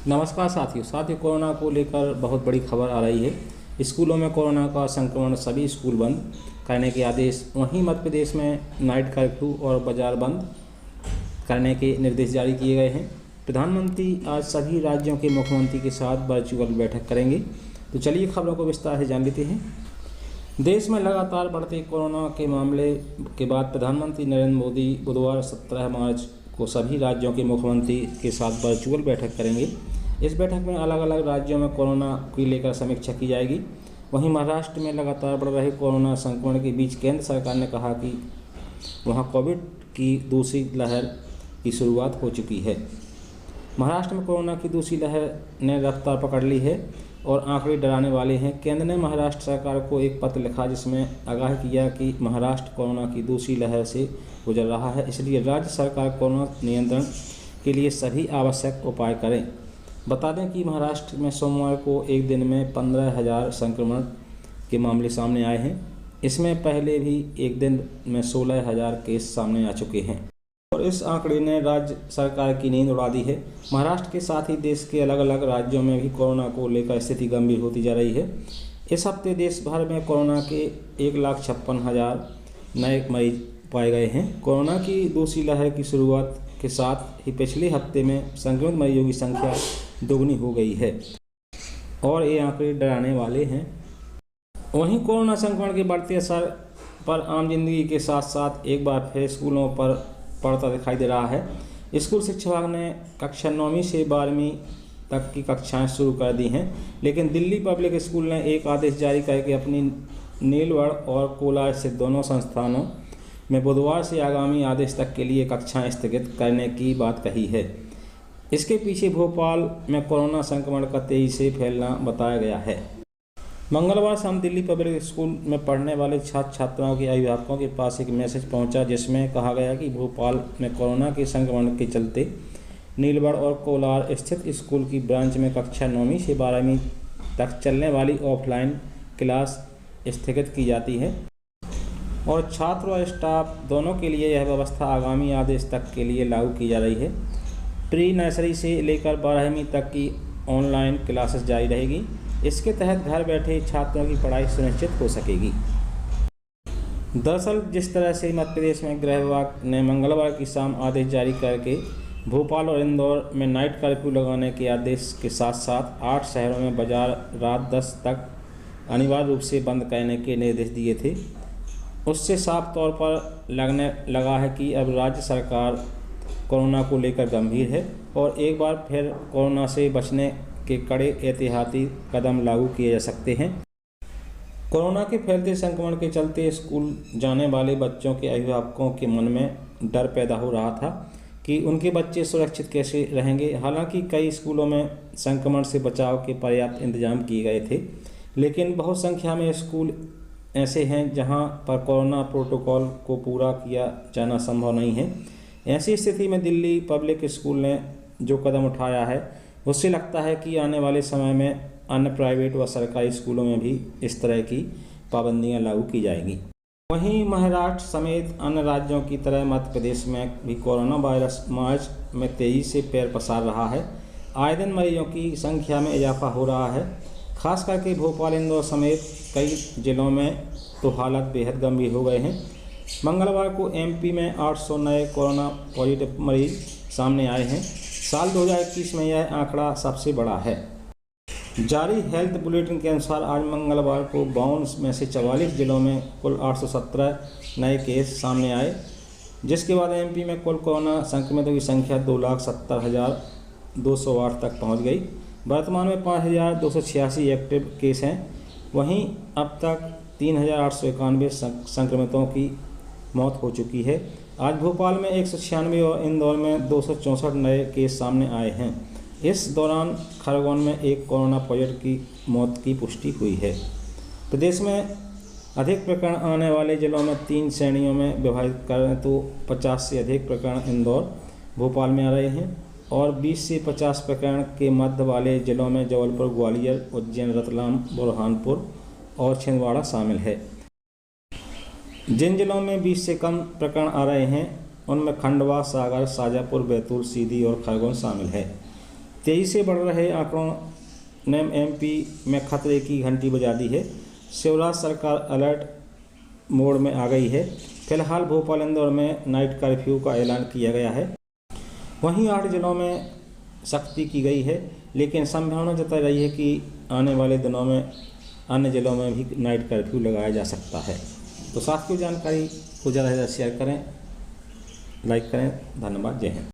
नमस्कार साथियों कोरोना को लेकर बहुत बड़ी खबर आ रही है। स्कूलों में कोरोना का संक्रमण, सभी स्कूल बंद करने के आदेश। वहीं मध्य प्रदेश में नाइट कर्फ्यू और बाजार बंद करने के निर्देश जारी किए गए हैं। प्रधानमंत्री आज सभी राज्यों के मुख्यमंत्री के साथ वर्चुअल बैठक करेंगे। तो चलिए खबरों को विस्तार से जान लेते हैं। देश में लगातार बढ़ते कोरोना के मामले के बाद प्रधानमंत्री नरेंद्र मोदी बुधवार 17 मार्च को सभी राज्यों के मुख्यमंत्री के साथ वर्चुअल बैठक करेंगे। इस बैठक में अलग अलग राज्यों में कोरोना को लेकर समीक्षा की जाएगी। वहीं महाराष्ट्र में लगातार बढ़ रहे कोरोना संक्रमण के बीच केंद्र सरकार ने कहा कि वहां कोविड की दूसरी लहर की शुरुआत हो चुकी है। महाराष्ट्र में कोरोना की दूसरी लहर ने रफ्तार पकड़ ली है और आंकड़े डराने वाले हैं। केंद्र ने महाराष्ट्र सरकार को एक पत्र लिखा जिसमें आगाह किया कि महाराष्ट्र कोरोना की दूसरी लहर से गुजर रहा है, इसलिए राज्य सरकार कोरोना नियंत्रण के लिए सभी आवश्यक उपाय करें। बता दें कि महाराष्ट्र में सोमवार को एक दिन में 15,000 संक्रमण के मामले सामने आए हैं। इसमें पहले भी एक दिन में 16,000 केस सामने आ चुके हैं और इस आंकड़े ने राज्य सरकार की नींद उड़ा दी है। महाराष्ट्र के साथ ही देश के अलग अलग राज्यों में भी कोरोना को लेकर स्थिति गंभीर होती जा रही है। इस हफ्ते देश भर में कोरोना के 1,56,000 नए मरीज पाए गए हैं। कोरोना की दूसरी लहर की शुरुआत के साथ ही पिछले हफ्ते में संक्रमित मरीजों की संख्या दोगुनी हो गई है और ये आंकड़े डराने वाले हैं। वहीं कोरोना संक्रमण के बढ़ते असर पर आम जिंदगी के साथ साथ एक बार फिर स्कूलों पर पड़ता दिखाई दे रहा है। स्कूल शिक्षा विभाग ने कक्षा 9वीं से 12वीं तक की कक्षाएं शुरू कर दी हैं, लेकिन दिल्ली पब्लिक स्कूल ने एक आदेश जारी करके अपनी नीलगढ़ और कोलार स्थित दोनों संस्थानों में बुधवार से आगामी आदेश तक के लिए कक्षाएं स्थगित करने की बात कही है। इसके पीछे भोपाल में कोरोना संक्रमण का तेजी से फैलना बताया गया है। मंगलवार शाम दिल्ली पब्लिक स्कूल में पढ़ने वाले छात्र छात्राओं के अभिभावकों के पास एक मैसेज पहुंचा जिसमें कहा गया कि भोपाल में कोरोना के संक्रमण के चलते नीलगढ़ और कोलार स्थित स्कूल की ब्रांच में कक्षा 9वीं से 12वीं तक चलने वाली ऑफलाइन क्लास स्थगित की जाती है और छात्र और स्टाफ दोनों के लिए यह व्यवस्था आगामी आदेश तक के लिए लागू की जा रही है। प्री नर्सरी से लेकर 12वीं तक की ऑनलाइन क्लासेस जारी रहेगी। इसके तहत घर बैठे छात्रों की पढ़ाई सुनिश्चित हो सकेगी। दरअसल जिस तरह से मध्य प्रदेश में गृह विभाग ने मंगलवार की शाम आदेश जारी करके भोपाल और इंदौर में नाइट कर्फ्यू लगाने के आदेश के साथ साथ 8 शहरों में बाजार रात 10 तक अनिवार्य रूप से बंद करने के निर्देश दिए थे, उससे साफ तौर पर लगने लगा है कि अब राज्य सरकार कोरोना को लेकर गंभीर है और एक बार फिर कोरोना से बचने के कड़े एहतियाती कदम लागू किए जा सकते हैं। कोरोना के फैलते संक्रमण के चलते स्कूल जाने वाले बच्चों के अभिभावकों के मन में डर पैदा हो रहा था कि उनके बच्चे सुरक्षित कैसे रहेंगे। हालांकि कई स्कूलों में संक्रमण से बचाव के पर्याप्त इंतजाम किए गए थे, लेकिन बहुत संख्या में स्कूल ऐसे हैं जहां पर कोरोना प्रोटोकॉल को पूरा किया जाना संभव नहीं है। ऐसी स्थिति में दिल्ली पब्लिक स्कूल ने जो कदम उठाया है उससे लगता है कि आने वाले समय में अन्य प्राइवेट व सरकारी स्कूलों में भी इस तरह की पाबंदियां लागू की जाएगी। वहीं महाराष्ट्र समेत अन्य राज्यों की तरह मध्य प्रदेश में भी कोरोना वायरस मार्च में तेजी से पैर पसार रहा है। आए दिन मरीजों की संख्या में इजाफा हो रहा है। खास करके भोपाल, इंदौर समेत कई जिलों में तो हालत बेहद गंभीर हो गए हैं। मंगलवार को एमपी में 800 नए कोरोना पॉजिटिव मरीज सामने आए हैं। साल 2021 में यह आंकड़ा सबसे बड़ा है। जारी हेल्थ बुलेटिन के अनुसार आज मंगलवार को 52 में से 44 जिलों में कुल 817 नए केस सामने आए, जिसके बाद एमपी में कुल कोरोना संक्रमितों की संख्या 2,70,208 तक पहुंच गई। वर्तमान में 5,286 एक्टिव केस हैं। वहीं अब तक 3,891 संक्रमितों की मौत हो चुकी है। आज भोपाल में 196 और इंदौर में 264 नए केस सामने आए हैं। इस दौरान खरगोन में एक कोरोना पॉजिटिव की मौत की पुष्टि हुई है। प्रदेश में अधिक प्रकरण आने वाले जिलों में 3 श्रेणियों में विभाजित करें तो 50 से अधिक प्रकरण इंदौर, भोपाल में आ रहे हैं और 20 से 50 प्रकरण के मध्य वाले जिलों में जबलपुर, ग्वालियर, उज्जैन, रतलाम, बुरहानपुर और छिंदवाड़ा शामिल है। जिन जिलों में 20 से कम प्रकरण आ रहे हैं उनमें खंडवा, सागर, शाजापुर, बैतूल, सीधी और खरगोन शामिल है। तेजी से बढ़ रहे आंकड़ों ने एमपी में खतरे की घंटी बजा दी है। शिवराज सरकार अलर्ट मोड में आ गई है। फिलहाल भोपाल इंदौर में नाइट कर्फ्यू का ऐलान किया गया है। वहीं 8 जिलों में सख्ती की गई है, लेकिन संभावना जताई रही है कि आने वाले दिनों में अन्य जिलों में भी नाइट कर्फ्यू लगाया जा सकता है। तो साथियों, जानकारी को ज़्यादा से ज़्यादा शेयर करें, लाइक करें। धन्यवाद। जय हिंद।